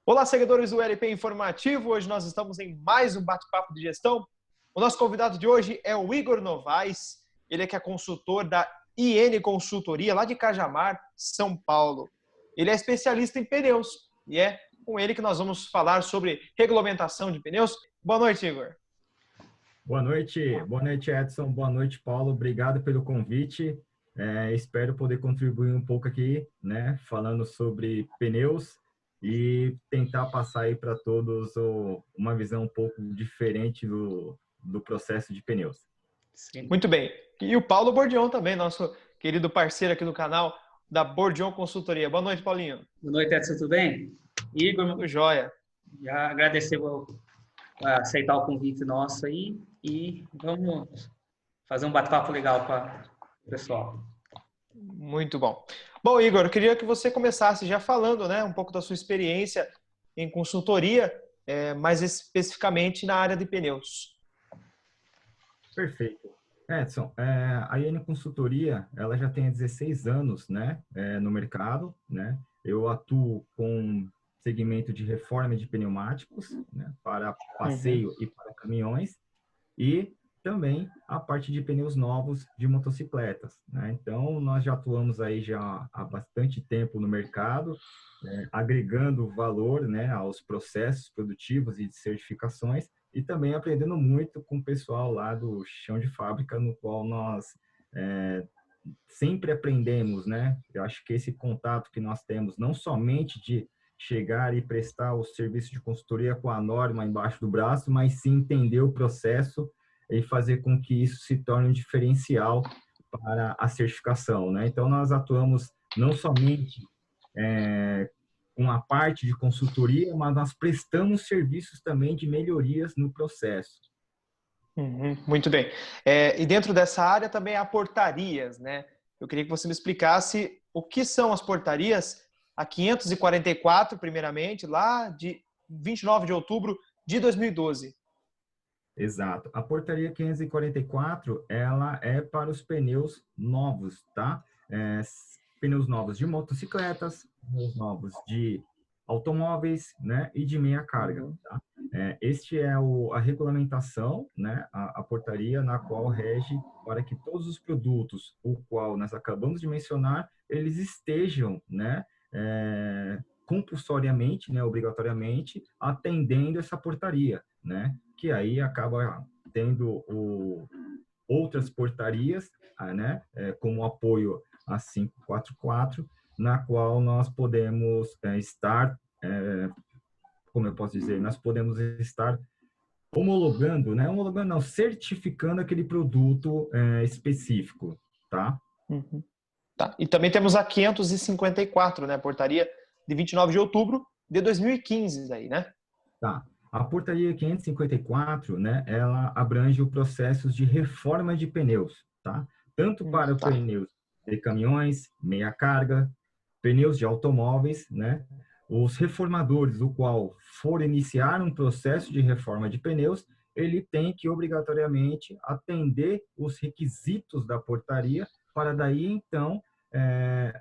Olá, seguidores do LP Informativo. Hoje nós estamos em mais um bate-papo de gestão. O nosso convidado de hoje é o Igor Novaes. Ele é que é consultor da IN Consultoria, lá de Cajamar, São Paulo. Ele é especialista em pneus e é com ele que nós vamos falar sobre regulamentação de pneus. Boa noite, Igor. Boa noite, Edson. Boa noite, Paulo. Obrigado pelo convite. Espero poder contribuir um pouco aqui, né, falando sobre pneus e tentar passar aí para todos uma visão um pouco diferente do processo de pneus. Sim. Muito bem. E o Paulo Bordion também, nosso querido parceiro aqui no canal da Bordion Consultoria. Boa noite, Paulinho. Boa noite, Edson. Tudo bem? Igor, tudo jóia. Já agradecer por aceitar o convite nosso aí e vamos fazer um bate-papo legal para o pessoal. Muito bom. Bom, Igor, eu queria que você começasse já falando, né, um pouco da sua experiência em consultoria, mais especificamente na área de pneus. Perfeito. Edson, a IN Consultoria, ela já tem 16 anos, né, no mercado, né? Eu atuo com segmento de reforma de pneumáticos, né, para passeio e para caminhões, e também a parte de pneus novos de motocicletas, né? Então, nós já atuamos aí já há bastante tempo no mercado, agregando valor, né, aos processos produtivos e de certificações, e também aprendendo muito com o pessoal lá do chão de fábrica, no qual nós sempre aprendemos, né? Eu acho que esse contato que nós temos, não somente de chegar e prestar o serviço de consultoria com a norma embaixo do braço, mas sim entender o processo e fazer com que isso se torne um diferencial para a certificação, né? Então, nós atuamos não somente com a parte de consultoria, mas nós prestamos serviços também de melhorias no processo. Muito bem. E dentro dessa área também há portarias, né? Eu queria que você me explicasse o que são as portarias, a 544, primeiramente, lá de 29 de outubro de 2012. Exato. A portaria 544, ela é para os pneus novos, tá? Pneus novos de motocicletas, pneus novos de automóveis, né? E de meia carga, tá? Este é a regulamentação, né? A portaria na qual rege para que todos os produtos, o qual nós acabamos de mencionar, eles estejam, né? Compulsoriamente, né? Obrigatoriamente, atendendo essa portaria, né? Que aí acaba tendo outras portarias, né, como apoio a 544, na qual nós podemos estar, como eu posso dizer, nós podemos estar homologando, né, homologando não, certificando aquele produto específico, tá? Tá. E também temos a 554, né, portaria de 29 de outubro de 2015 aí, né? Tá. A portaria 554, né, ela abrange o processo de reforma de pneus, tá? Tanto para pneus de caminhões, meia carga, pneus de automóveis, né? Os reformadores, o qual for iniciar um processo de reforma de pneus, ele tem que obrigatoriamente atender os requisitos da portaria para daí, então,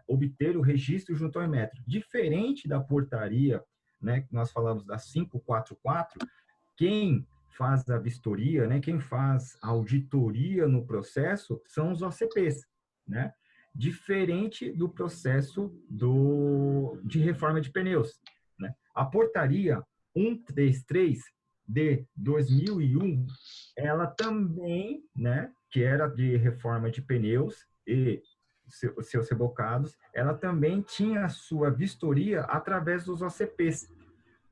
obter o registro junto ao Inmetro. Diferente da portaria, né, que nós falamos da 544, quem faz a vistoria, né, quem faz a auditoria no processo são os OCPs, né? Diferente do processo de reforma de pneus, né? A portaria 133 de 2001, ela também, né, que era de reforma de pneus e seus rebocados, ela também tinha a sua vistoria através dos OCPs.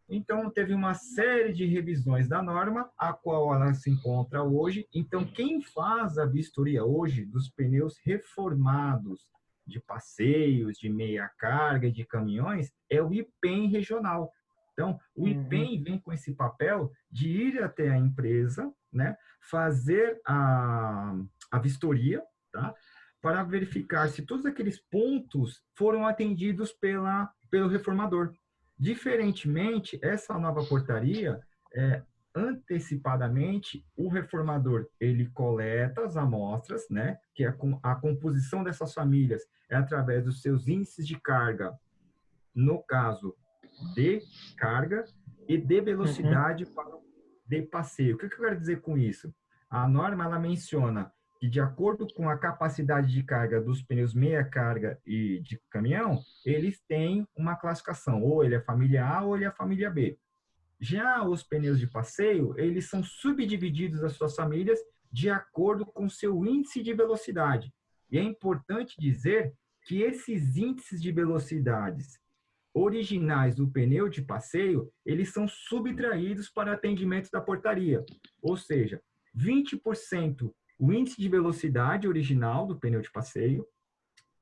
Então, teve uma série de revisões da norma, a qual ela se encontra hoje. Então, quem faz a vistoria hoje dos pneus reformados de passeios, de meia carga, de caminhões, é o IPEM regional. Então, o IPEM vem com esse papel de ir até a empresa, né, fazer a vistoria, tá, para verificar se todos aqueles pontos foram atendidos pelo reformador. Diferentemente, essa nova portaria, antecipadamente, o reformador, ele coleta as amostras, né, que a composição dessas famílias é através dos seus índices de carga, no caso, de carga e de velocidade de passeio. O que eu quero dizer com isso? A norma, ela menciona que, de acordo com a capacidade de carga dos pneus meia carga e de caminhão, eles têm uma classificação, ou ele é família A ou ele é família B. Já os pneus de passeio, eles são subdivididos as suas famílias de acordo com seu índice de velocidade. E é importante dizer que esses índices de velocidades originais do pneu de passeio, eles são subtraídos para atendimento da portaria. Ou seja, 20% o índice de velocidade original do pneu de passeio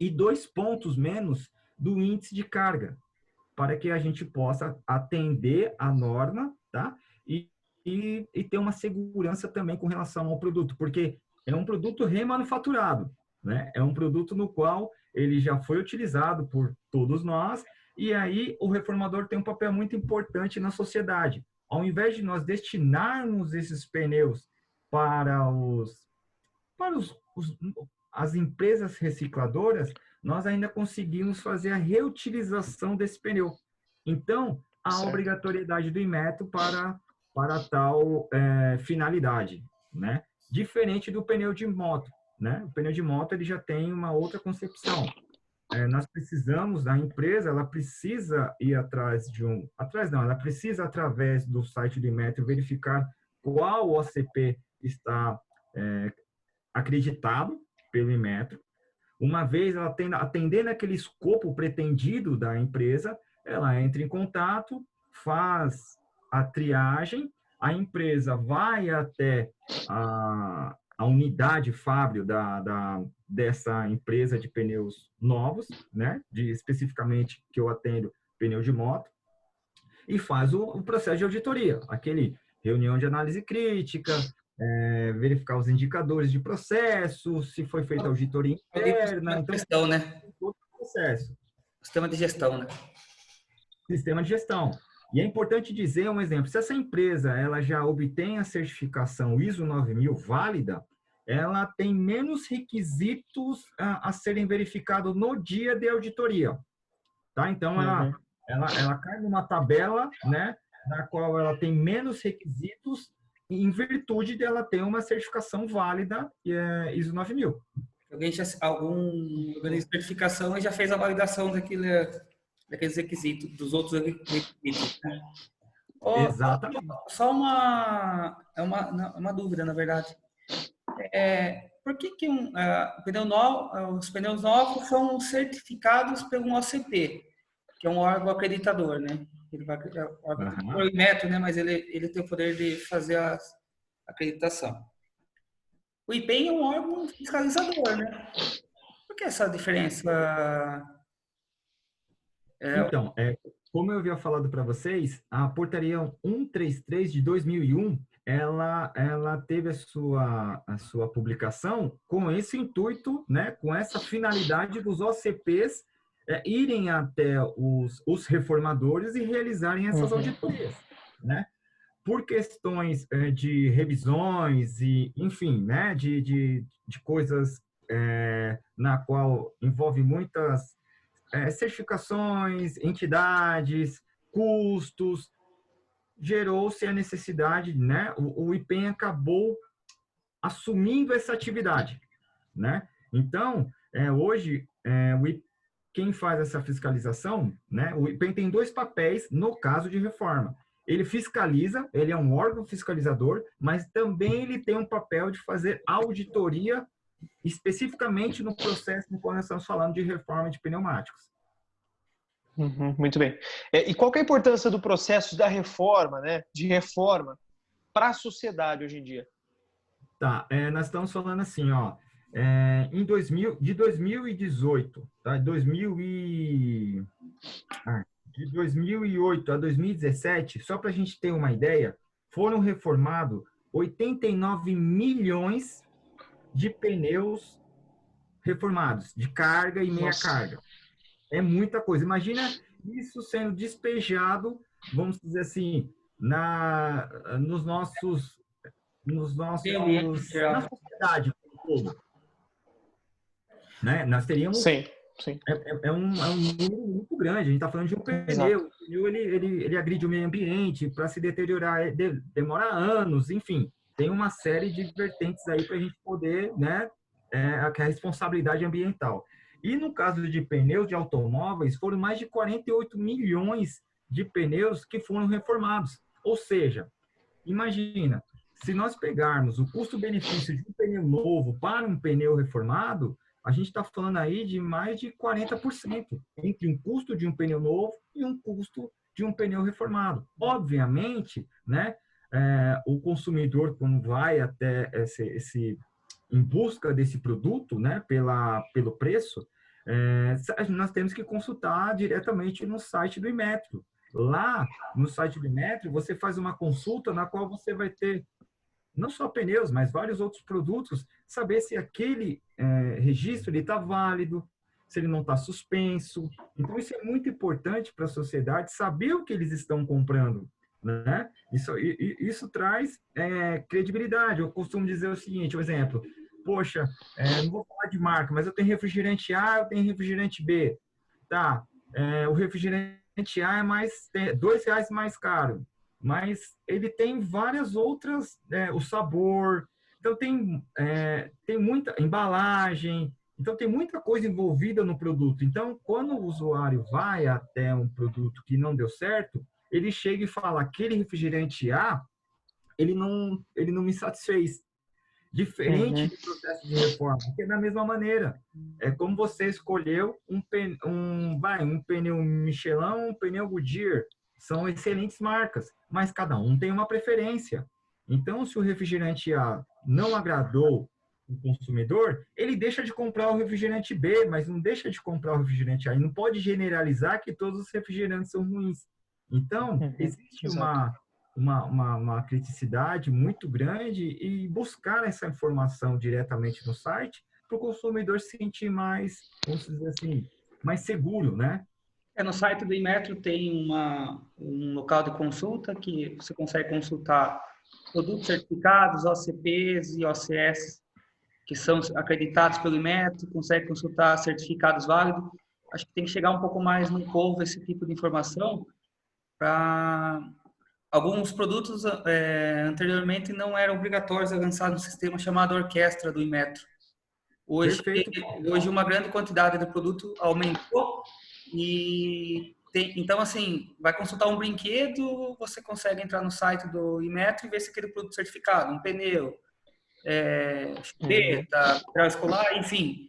e 2 pontos menos do índice de carga, para que a gente possa atender a norma, tá? E ter uma segurança também com relação ao produto, porque é um produto remanufaturado, né? É um produto no qual ele já foi utilizado por todos nós, e aí o reformador tem um papel muito importante na sociedade. Ao invés de nós destinarmos esses pneus para as empresas recicladoras, nós ainda conseguimos fazer a reutilização desse pneu. Então, há obrigatoriedade do Inmetro para tal finalidade, né? Diferente do pneu de moto, né? O pneu de moto ele já tem uma outra concepção. Nós precisamos, a empresa, ela precisa ir ela precisa, através do site do Inmetro, verificar qual OCP está acreditado pelo Inmetro. Uma vez ela atendendo aquele escopo pretendido da empresa, ela entra em contato, faz a triagem, a empresa vai até a unidade fábrica dessa empresa de pneus novos, né? Especificamente que eu atendo pneu de moto, e faz o processo de auditoria, aquele reunião de análise crítica, verificar os indicadores de processo, se foi feita auditoria interna, então gestão, né? Todo o processo. Sistema de gestão, né? Sistema de gestão. E é importante dizer um exemplo, se essa empresa ela já obtém a certificação ISO 9000 válida, ela tem menos requisitos a serem verificados no dia de auditoria, tá? Então ela cai numa tabela, né, na qual ela tem menos requisitos em virtude dela ter uma certificação válida ISO 9000. Algum organismo de certificação já fez a validação daqueles requisitos, dos outros requisitos, né? Exatamente. Só uma dúvida, na verdade. Por que os pneus novos são certificados pelo OCP, que é um órgão acreditador, né? Ele vai por Inmetro, né? Mas ele tem o poder de fazer a acreditação. O IPEM é um órgão fiscalizador, né? Por que essa diferença? Então, como eu havia falado para vocês, a portaria 133 de 2001, ela teve a sua publicação com esse intuito, né, com essa finalidade dos OCPs irem até os reformadores e realizarem essas auditorias, né? Por questões de revisões e, enfim, né, de coisas na qual envolve muitas certificações, entidades, custos, gerou-se a necessidade, né? O IPEM acabou assumindo essa atividade, né? Então, hoje, quem faz essa fiscalização, né? O IPEM tem 2 papéis no caso de reforma. Ele fiscaliza, ele é um órgão fiscalizador, mas também ele tem um papel de fazer auditoria especificamente no processo no qual nós estamos falando de reforma de pneumáticos. Muito bem. E qual que é a importância do processo da reforma, né, de reforma para a sociedade hoje em dia? Tá, nós estamos falando assim, ó, de 2018, tá, de 2008 a 2017, só para a gente ter uma ideia, foram reformados 89 milhões de pneus reformados, de carga e meia carga. É muita coisa. Imagina isso sendo despejado, vamos dizer assim, na sociedade como todo. Né? Nós teríamos Sim. É um número muito grande. A gente está falando de um pneu. Exato. O pneu, ele agride o meio ambiente, para se deteriorar, demora anos, enfim. Tem uma série de vertentes aí para a gente poder, né, que é a responsabilidade ambiental. E no caso de pneus de automóveis, foram mais de 48 milhões de pneus que foram reformados. Ou seja, imagina, se nós pegarmos o custo-benefício de um pneu novo para um pneu reformado, a gente está falando aí de mais de 40% entre um custo de um pneu novo e um custo de um pneu reformado. Obviamente, né, o consumidor, quando vai até em busca desse produto, né, pelo preço, nós temos que consultar diretamente no site do Inmetro. Lá no site do Inmetro, você faz uma consulta na qual você vai ter não só pneus, mas vários outros produtos, saber se aquele registro está válido, se ele não está suspenso. Então, isso é muito importante para a sociedade saber o que eles estão comprando, né? Isso traz credibilidade. Eu costumo dizer o seguinte, um exemplo, poxa, não vou falar de marca, mas eu tenho refrigerante A, eu tenho refrigerante B. Tá, o refrigerante A é R$ 2 mais caro, mas ele tem várias outras, o sabor, então tem muita embalagem, então tem muita coisa envolvida no produto. Então, quando o usuário vai até um produto que não deu certo, ele chega e fala, aquele refrigerante A, ele não me satisfez. Diferente do processo de reforma, que é da mesma maneira. É como você escolheu um pneu Michelin, um pneu Goodyear. São excelentes marcas, mas cada um tem uma preferência. Então, se o refrigerante A não agradou o consumidor, ele deixa de comprar o refrigerante B, mas não deixa de comprar o refrigerante A. E não pode generalizar que todos os refrigerantes são ruins. Então, existe uma criticidade muito grande e buscar essa informação diretamente no site para o consumidor se sentir mais, vamos dizer assim, mais seguro, né? No site do Inmetro tem um local de consulta que você consegue consultar produtos certificados, OCPs e OCS, que são acreditados pelo Inmetro, consegue consultar certificados válidos. Acho que tem que chegar um pouco mais no povo esse tipo de informação para... Alguns produtos anteriormente não eram obrigatórios a lançar no sistema chamado Orquestra do Inmetro. Hoje uma grande quantidade de produto aumentou e então, assim, vai consultar um brinquedo, você consegue entrar no site do Inmetro e ver se aquele produto certificado, um pneu, chupeta, material escolar, enfim.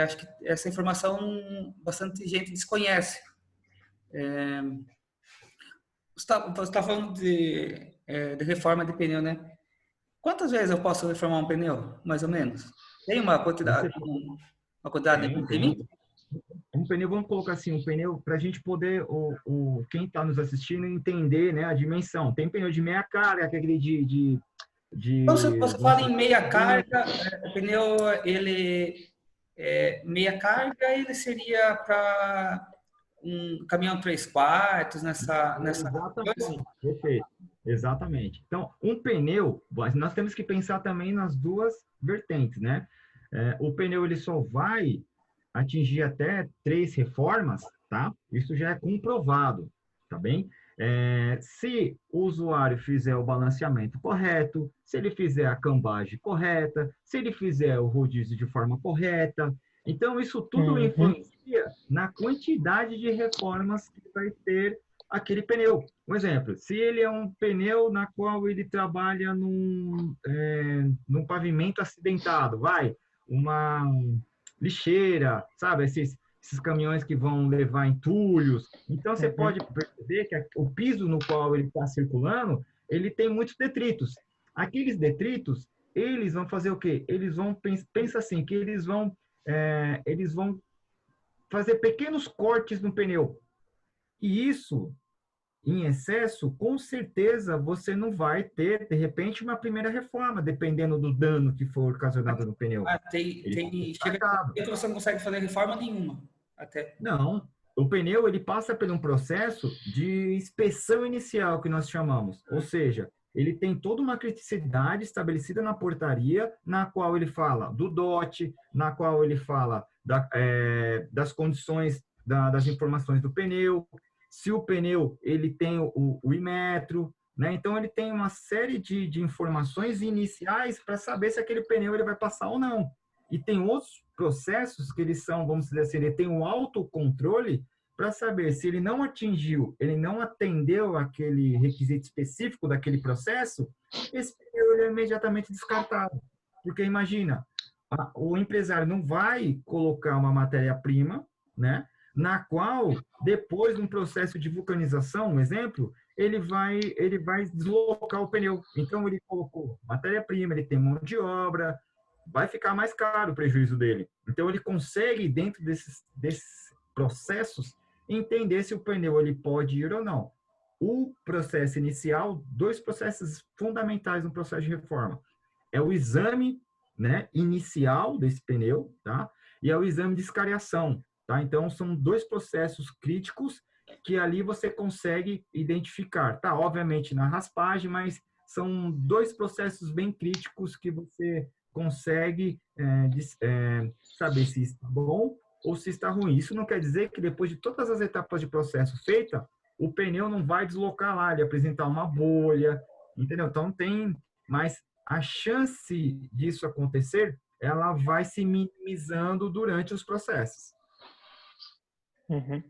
Acho que essa informação bastante gente desconhece. Você está falando de reforma de pneu, né? Quantas vezes eu posso reformar um pneu, mais ou menos? Tem uma quantidade, de limite? Um pneu, vamos colocar assim, um pneu para a gente poder, quem está nos assistindo, entender, né, a dimensão. Tem pneu de meia carga, que é aquele Então, se você fala em meia carga, o pneu, meia carga, ele seria para um caminhão 3/4, nessa Exatamente, perfeito. Exatamente. Então, um pneu, nós temos que pensar também nas duas vertentes, né? O pneu, ele só vai atingir até 3 reformas, tá? Isso já é comprovado, tá bem? Se o usuário fizer o balanceamento correto, se ele fizer a cambagem correta, se ele fizer o rodízio de forma correta, então isso tudo influencia na quantidade de reformas que vai ter aquele pneu. Um exemplo, se ele é um pneu na qual ele trabalha num pavimento acidentado, uma lixeira, sabe? Esses caminhões que vão levar entulhos. Então, você pode perceber que o piso no qual ele está circulando, ele tem muitos detritos. Aqueles detritos, eles vão fazer o quê? Eles vão, pensa assim, que eles vão fazer pequenos cortes no pneu. E isso, em excesso, com certeza você não vai ter, de repente, uma primeira reforma, dependendo do dano que for ocasionado no pneu. Chega que você não consegue fazer reforma nenhuma. Até. Não. O pneu, ele passa por um processo de inspeção inicial, que nós chamamos. Ou seja, ele tem toda uma criticidade estabelecida na portaria, na qual ele fala do DOT, na qual ele fala das condições das informações do pneu, se o pneu ele tem o Inmetro, né? Então ele tem uma série de informações iniciais para saber se aquele pneu ele vai passar ou não. E tem outros processos que eles são, vamos dizer assim, ele tem um autocontrole para saber se ele não atingiu, ele não atendeu aquele requisito específico daquele processo, esse pneu ele é imediatamente descartado. Porque imagina, o empresário não vai colocar uma matéria-prima, né, na qual, depois de um processo de vulcanização, um exemplo, ele vai deslocar o pneu. Então, ele colocou matéria-prima, ele tem mão de obra, vai ficar mais caro o prejuízo dele. Então, ele consegue, dentro desses processos, entender se o pneu ele pode ir ou não. O processo inicial, dois processos fundamentais no processo de reforma. É o exame, né, inicial desse pneu, tá? E é o exame de escariação, tá? Então, são dois processos críticos que ali você consegue identificar, tá? Obviamente na raspagem, mas são dois processos bem críticos que você consegue saber se está bom ou se está ruim. Isso não quer dizer que depois de todas as etapas de processo feita, o pneu não vai deslocar lá, ele apresentar uma bolha, entendeu? Então tem, mas a chance disso acontecer, ela vai se minimizando durante os processos. Uhum.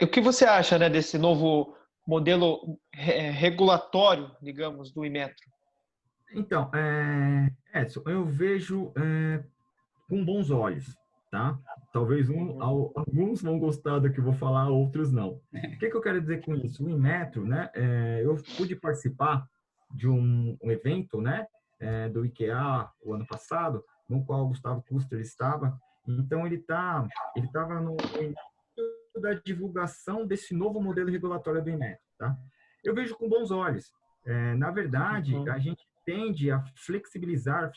O que você acha, né, desse novo modelo regulatório, digamos, do Inmetro? Então, Edson, eu vejo com bons olhos, tá? Talvez alguns vão gostar do que eu vou falar, outros não. O que eu quero dizer com isso? O Inmetro, né? Eu pude participar de um evento, né? Do IKEA o ano passado, no qual o Gustavo Kuster estava. Então, ele estava no início da divulgação desse novo modelo regulatório do Inmetro, tá? Eu vejo com bons olhos. Na verdade, a gente tende a flexibilizar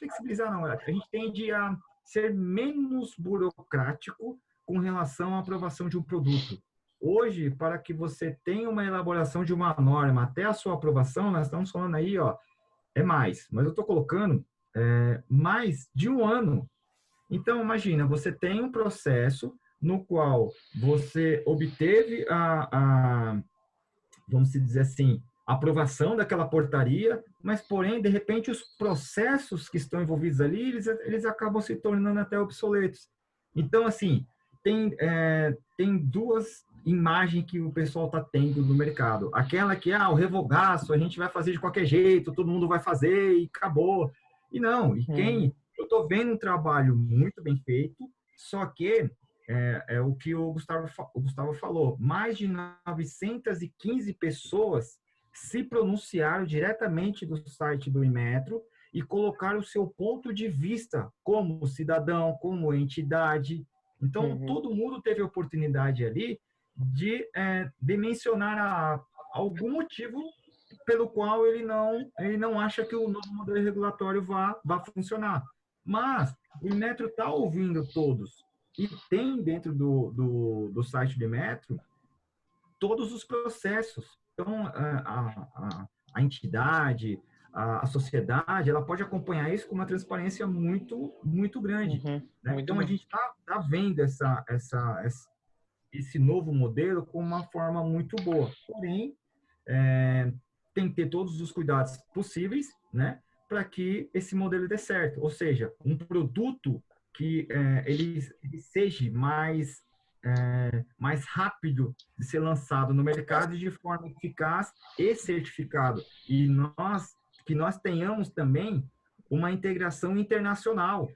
não, a gente tende a ser menos burocrático com relação à aprovação de um produto. Hoje, para que você tenha uma elaboração de uma norma até a sua aprovação, nós estamos falando aí, ó, mas eu estou colocando mais de um ano. Então, imagina, você tem um processo no qual você obteve vamos dizer assim, aprovação daquela portaria, mas, porém, de repente, os processos que estão envolvidos ali, eles acabam se tornando até obsoletos. Então, assim, tem duas imagens que o pessoal está tendo no mercado. Aquela que, o revogaço, a gente vai fazer de qualquer jeito, todo mundo vai fazer e acabou. E não, eu estou vendo um trabalho muito bem feito, só que o que o Gustavo falou, mais de 915 pessoas se pronunciaram diretamente do site do Inmetro e colocaram o seu ponto de vista como cidadão, como entidade. Então, todo mundo teve a oportunidade ali de mencionar algum motivo pelo qual ele não acha que o novo modelo regulatório vá funcionar. Mas o Inmetro está ouvindo todos. E tem dentro do site do Inmetro todos os processos. Então, a entidade, a sociedade, ela pode acompanhar isso com uma transparência muito, muito grande. Né? Então, a gente está vendo esse novo modelo com uma forma muito boa. Porém, tem que ter todos os cuidados possíveis, né, para que esse modelo dê certo. Ou seja, um produto que ele seja mais rápido de ser lançado no mercado de forma eficaz e certificado. E nós tenhamos também uma integração internacional,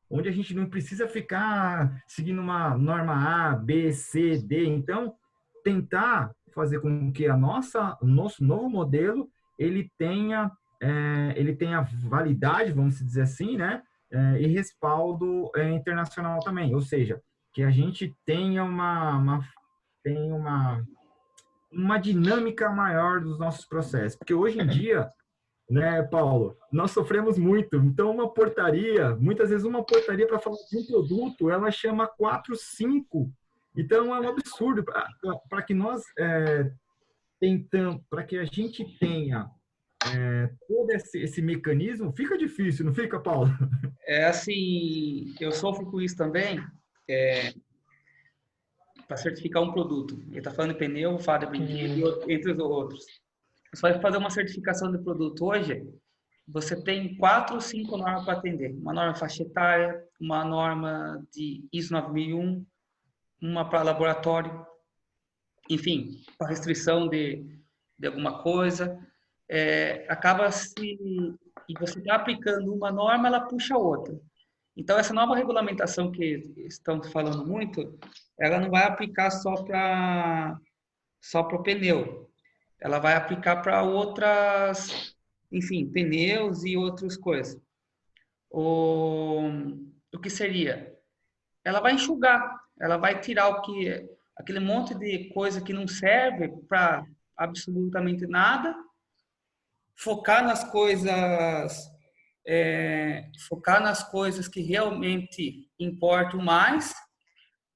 onde a gente não precisa ficar seguindo uma norma A, B, C, D. Então, tentar fazer com que o nosso novo modelo ele tenha validade, vamos dizer assim, né? E respaldo internacional também, ou seja, que a gente tenha uma dinâmica maior dos nossos processos, porque hoje em dia, né, Paulo, nós sofremos muito. Então, muitas vezes uma portaria para falar de um produto, ela chama 4, 5. Então, é um absurdo para que nós para que a gente tenha todo esse mecanismo, fica difícil, não fica, Paulo? Assim, eu sofro com isso também, para certificar um produto. Ele está falando de pneu, fada, brinquedo, entre os outros. Você vai fazer uma certificação de produto hoje, você tem 4 ou 5 normas para atender. Uma norma faixa etária, uma norma de ISO 9001, uma para laboratório, enfim, para restrição de alguma coisa. Acaba se... E você está aplicando uma norma, ela puxa outra. Então, essa nova regulamentação que estão falando muito, ela não vai aplicar só para o pneu. Ela vai aplicar para outras, enfim, pneus e outras coisas. O que seria? Ela vai enxugar, ela vai tirar aquele monte de coisa que não serve para absolutamente nada, focar nas coisas que realmente importam mais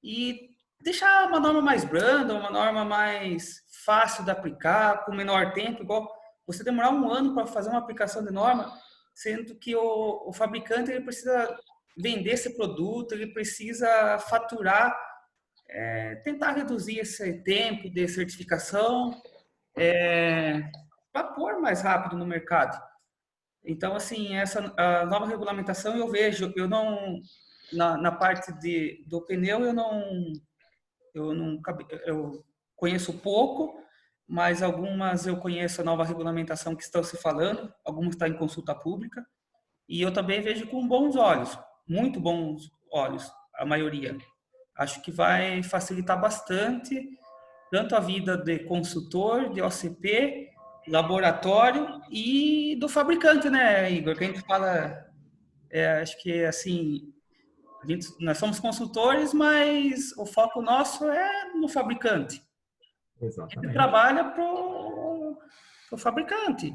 e deixar uma norma mais branda, uma norma mais fácil de aplicar, com menor tempo, igual você demorar 1 ano para fazer uma aplicação de norma, sendo que o fabricante ele precisa vender esse produto, ele precisa faturar, tentar reduzir esse tempo de certificação para pôr mais rápido no mercado. Então, assim, a nova regulamentação eu vejo, eu não, na parte do pneu eu conheço pouco, mas algumas eu conheço a nova regulamentação que estão se falando, algumas estão em consulta pública, e eu também vejo com bons olhos, muito bons olhos, a maioria. Acho que vai facilitar bastante tanto a vida de consultor, de OCP, laboratório e do fabricante, né, Igor? Que a gente fala, acho que assim, nós somos consultores, mas o foco nosso é no fabricante. Exatamente. A gente trabalha para o fabricante,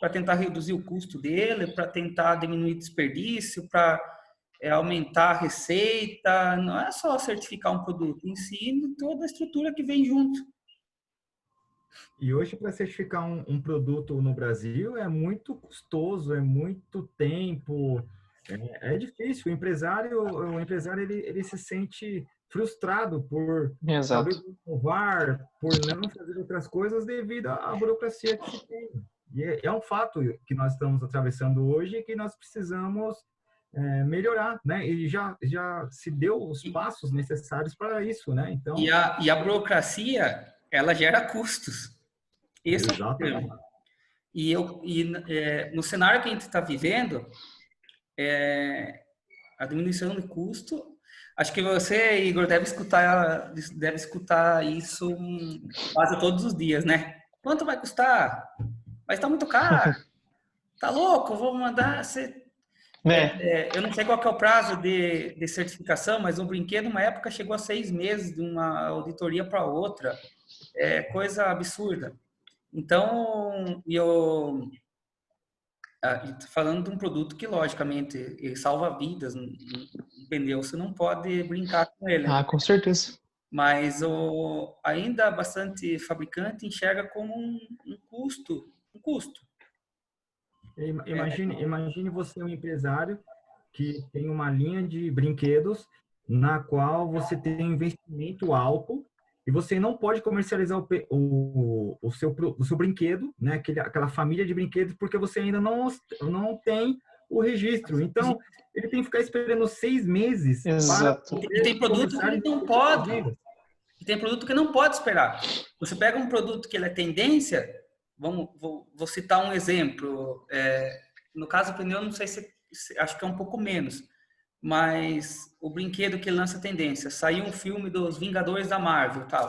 para tentar reduzir o custo dele, para tentar diminuir desperdício, para aumentar a receita. Não é só certificar um produto em si, toda a estrutura que vem junto. E hoje, para certificar um produto no Brasil, é muito custoso, é muito tempo, é difícil. O empresário ele se sente frustrado por talvez inovar, por não fazer outras coisas devido à burocracia que se tem. E é um fato que nós estamos atravessando hoje e que nós precisamos melhorar, né? E já se deu os passos necessários para isso, né? Então, e a burocracia, ela gera custos. Esse é o problema. E no cenário que a gente está vivendo, a diminuição de custo, acho que você, Igor, deve escutar isso quase todos os dias, né? Quanto vai custar? Mas está muito caro. Tá louco? Vou mandar você... eu não sei qual que é o prazo de certificação, mas um brinquedo, uma época, chegou a 6 meses de uma auditoria para outra. É coisa absurda. Então, falando de um produto que, logicamente, ele salva vidas, um pneu, você não pode brincar com ele. Ah, com certeza. Mas ainda bastante fabricante enxerga como um custo. Imagine você um empresário que tem uma linha de brinquedos na qual você tem um investimento alto e você não pode comercializar o seu brinquedo, né? Aquela família de brinquedos, porque você ainda não tem o registro. Então, ele tem que ficar esperando 6 meses. Exato. E tem produto que não pode. E tem produto que não pode esperar. Você pega um produto que ele é tendência, vou citar um exemplo. No caso do pneu, não sei acho que é um pouco menos. Mas o brinquedo que lança tendência, saiu um filme dos Vingadores da Marvel, tal.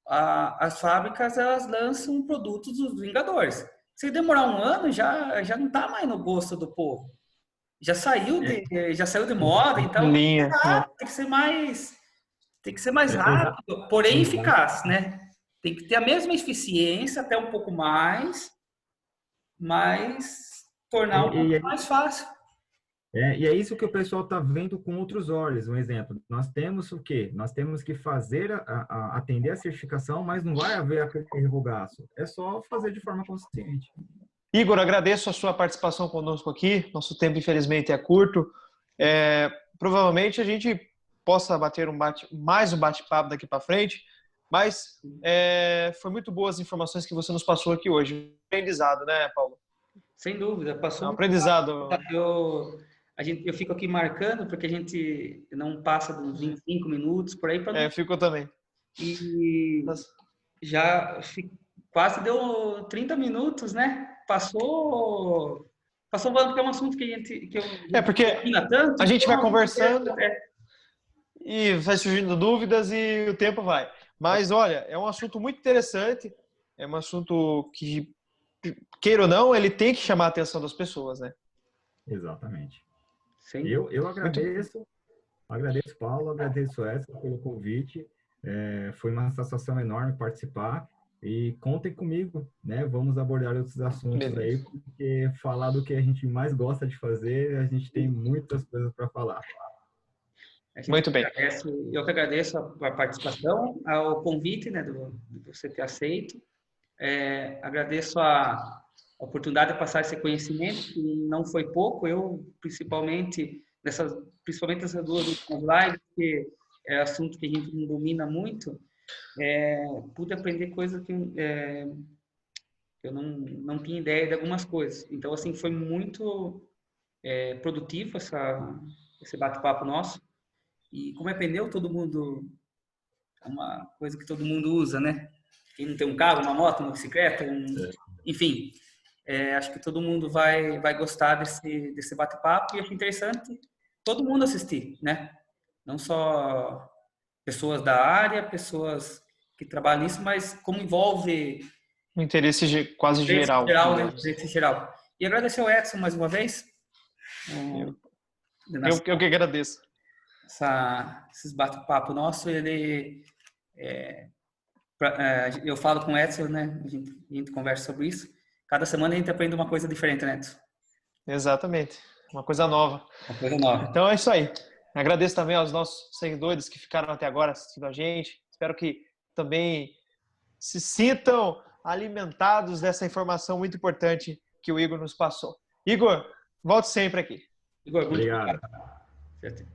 As fábricas, elas lançam produtos dos Vingadores. Se demorar 1 ano, já não está mais no gosto do povo. Já saiu de moda, então tem que ser mais rápido, porém eficaz, né? Tem que ter a mesma eficiência, até um pouco mais, mas tornar um pouco mais fácil. E é isso que o pessoal está vendo com outros olhos. Um exemplo, nós temos o quê? Nós temos que fazer, atender a certificação, mas não vai haver aquele revogaço. É só fazer de forma consciente. Igor, agradeço a sua participação conosco aqui. Nosso tempo, infelizmente, é curto. Provavelmente a gente possa bater mais um bate-papo daqui para frente. Mas foi muito boas as informações que você nos passou aqui hoje. Aprendizado, né, Paulo? Sem dúvida, É passou um muito aprendizado. rápido. Eu fico aqui marcando, porque a gente não passa dos 25 minutos, por aí. Fico também. E já quase deu 30 minutos, né? Passou voando, porque é um assunto que porque tanto, a gente vai então, conversando e vai surgindo dúvidas e o tempo vai. Mas, olha, é um assunto muito interessante, é um assunto que, queira ou não, ele tem que chamar a atenção das pessoas, né? Exatamente. Sim. Eu agradeço, Paulo, agradeço Edson pelo convite. Foi uma satisfação enorme participar e contem comigo, né? Vamos abordar outros assuntos aí, porque falar do que a gente mais gosta de fazer, a gente tem muitas coisas para falar. Muito bem. Eu que agradeço a participação, ao convite, né, de você ter aceito. Agradeço a oportunidade de passar esse conhecimento, que não foi pouco. Eu, principalmente nessas duas últimas lives, que é assunto que a gente não domina muito, pude aprender coisas que eu não tinha ideia de algumas coisas. Então, assim, foi muito produtivo esse bate-papo nosso. E como é pneu, todo mundo... É uma coisa que todo mundo usa, né? Quem não tem um carro, uma moto, uma bicicleta, enfim... acho que todo mundo vai gostar desse bate-papo, e acho interessante todo mundo assistir, né? Não só pessoas da área, pessoas que trabalham nisso, mas como envolve um interesse quase geral. Né? Interesse geral. E agradecer ao Edson mais uma vez. Eu que agradeço. Esses bate-papo nosso, eu falo com o Edson, né? A gente conversa sobre isso. Cada semana a gente aprende uma coisa diferente, né, Edson? Exatamente. Uma coisa nova. Uma coisa nova. Então é isso aí. Agradeço também aos nossos seguidores que ficaram até agora assistindo a gente. Espero que também se sintam alimentados dessa informação muito importante que o Igor nos passou. Igor, volte sempre aqui. Igor, muito obrigado. Certo.